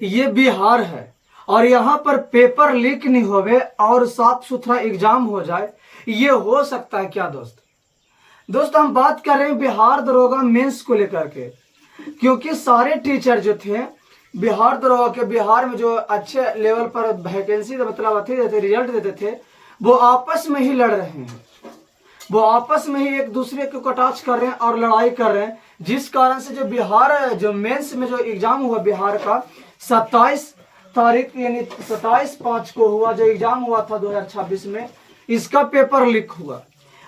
ये बिहार है और यहाँ पर पेपर लीक नहीं होवे और साफ सुथरा एग्जाम हो जाए, ये हो सकता है क्या दोस्त? दोस्त हम बात कर रहे हैं बिहार दरोगा मेंस को लेकर के, क्योंकि सारे टीचर जो थे बिहार दरोगा के, बिहार में जो अच्छे लेवल पर वैकेंसी मतलब अथी देते, रिजल्ट देते थे, वो आपस में ही लड़ रहे हैं। वो आपस में ही एक दूसरे को कटाच कर रहे हैं और लड़ाई कर रहे हैं, जिस कारण से जो बिहार जो मेंस में जो एग्जाम हुआ बिहार का 27 तारीख यानी 27/5 को हुआ, जो एग्जाम हुआ था 2026 में, इसका पेपर लीक हुआ।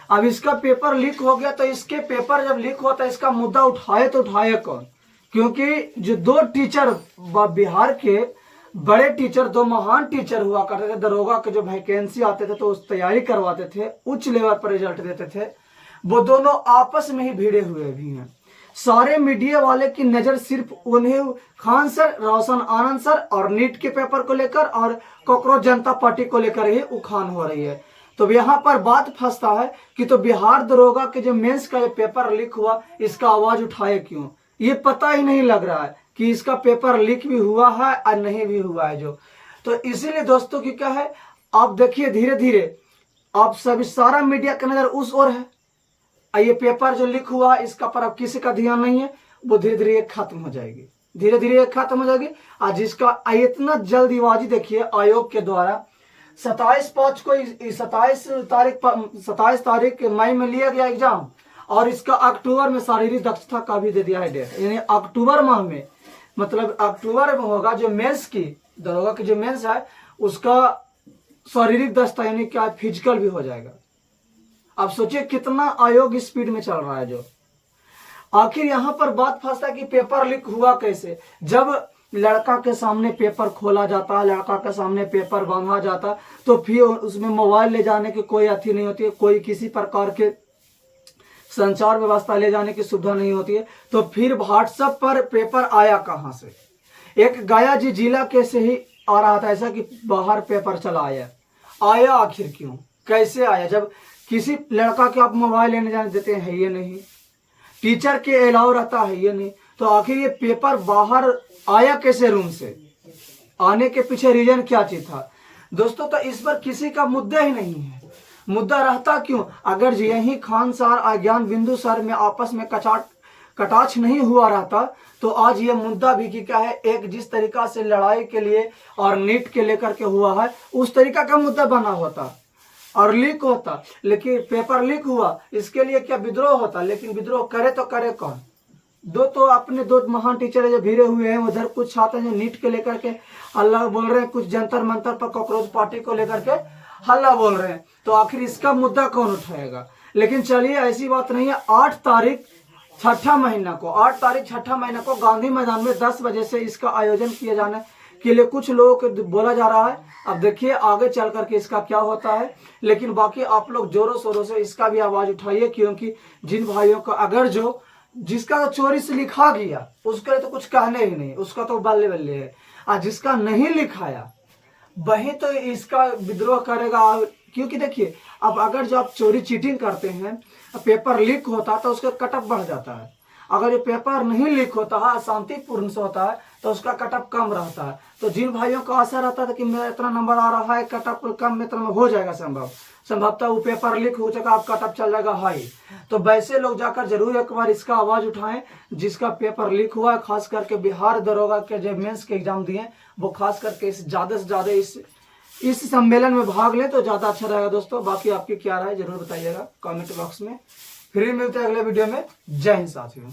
अब इसका पेपर लीक हो गया तो इसके पेपर जब लीक हुआ तो इसका मुद्दा उठाए तो उठाए कौन? क्योंकि जो दो टीचर बिहार के बड़े टीचर, दो महान टीचर हुआ करते थे, दरोगा के जो वैकेंसी आते थे तो उस तैयारी करवाते थे, उच्च लेवल पर रिजल्ट देते थे, वो दोनों आपस में ही भिड़े हुए भी हैं। सारे मीडिया वाले की नजर सिर्फ उन्हें खान सर, रोशन आनंद सर और नीट के पेपर को लेकर और कॉकरोच जनता पार्टी को लेकर ही उखान हो रही है। तो यहाँ पर बात फंसता है कि तो बिहार दरोगा के जो मेंस का पेपर लीक हुआ, इसका आवाज उठाए क्यों? ये पता ही नहीं लग रहा है कि इसका पेपर लीक भी हुआ है और नहीं भी हुआ है जो। तो इसीलिए दोस्तों की क्या है, आप देखिए धीरे धीरे आप सभी सारा मीडिया का नजर उस ओर है। ये पेपर जो लीक हुआ इसका पर अब किसी का ध्यान नहीं है, वो धीरे धीरे खत्म हो जाएगी, धीरे धीरे खत्म हो जाएगी। आज इसका इतना जल्दीबाजी देखिए आयोग के द्वारा 27/5 को 27 तारीख मई में लिया गया एग्जाम, और इसका अक्टूबर में शारीरिक दक्षता का भी दे दिया है डेट, यानी अक्टूबर माह में, मतलब अक्टूबर में होगा जो मेंस की दरोगा की जो मेंस है उसका शारीरिक दक्षता यानी क्या फिजिकल भी हो जाएगा। अब सोचिए कितना आयोग स्पीड में चल रहा है जो। आखिर यहाँ पर बात फंसता है कि पेपर लीक हुआ कैसे? जब लड़का के सामने पेपर खोला जाता, लड़का के सामने पेपर बांधा जाता, तो फिर उसमें मोबाइल ले जाने की कोई अथी नहीं होती है, कोई किसी प्रकार के संचार व्यवस्था ले जाने की सुविधा नहीं होती है, तो फिर व्हाट्सएप पर पेपर आया कहाँ से? एक गया जी जिला के से ही आ रहा था ऐसा कि बाहर पेपर चला आया आखिर क्यों, कैसे आया? जब किसी लड़का के आप मोबाइल लेने जाने देते हैं ये नहीं, टीचर के अलाउ रहता है ये नहीं, तो आखिर ये पेपर बाहर आया कैसे रूम से? आने के पीछे रीजन क्या चीज था दोस्तों? तो इस पर किसी का मुद्दा ही नहीं है। मुद्दा रहता क्यों? अगर यही खान सर और ज्ञान बिंदु सर में आपस में कटाच नहीं हुआ रहता तो आज ये मुद्दा भी कि क्या है, एक जिस तरीका से लड़ाई के लिए और नीट के लेकर के हुआ है उस तरीका का मुद्दा बना होता और लीक होता। लेकिन पेपर लीक हुआ इसके लिए क्या विद्रोह होता? लेकिन विद्रोह करे तो करे कौन? तो अपने दो महान टीचर जो भिड़े हुए हैं, उधर कुछ छात्र जो नीट के लेकर के हल्ला बोल रहे हैं, कुछ जंतर मंतर पर कॉकरोच पार्टी को लेकर के हल्ला बोल रहे हैं, तो आखिर इसका मुद्दा कौन उठाएगा? लेकिन चलिए ऐसी बात नहीं है। 8 तारीख छठा महीना को गांधी मैदान में 10 बजे से इसका आयोजन किए जाने के लिए कुछ लोगों को बोला जा रहा है। अब देखिए आगे चल करके इसका क्या होता है, लेकिन बाकी आप लोग जोरों शोरों से इसका भी आवाज उठाइए, क्योंकि जिन भाइयों का अगर जो जिसका तो चोरी से लिखा गया उसके लिए तो कुछ कहने ही नहीं, उसका तो बल्ले बल्ले है, और जिसका नहीं लिखाया वही तो इसका विद्रोह करेगा। क्योंकि देखिए अब अगर जो आप चोरी चीटिंग करते हैं, पेपर लीक होता तो उसका कटअप बढ़ जाता है। अगर ये पेपर नहीं लीक होता है, शांतिपूर्ण से होता है, तो उसका कटअप कम रहता है। तो जिन भाइयों को आशा रहता था कि मेरा इतना नंबर आ रहा है, कटअप कम इतना हो जाएगा, संभवतः वो पेपर लीक हो जाएगा, आप कटअप चल जाएगा हाई, तो वैसे लोग जाकर जरूर एक बार इसका आवाज उठाएं जिसका पेपर लीक हुआ है। खास करके बिहार दरोगा के जो मेंस के एग्जाम दिए वो खास करके ज्यादा से ज्यादा इस सम्मेलन में भाग लें तो ज्यादा अच्छा रहेगा दोस्तों। बाकी आपकी क्या राय जरूर बताइएगा कमेंट बॉक्स में। फिर मिलते हैं अगले वीडियो में। जय हिंद साथियों।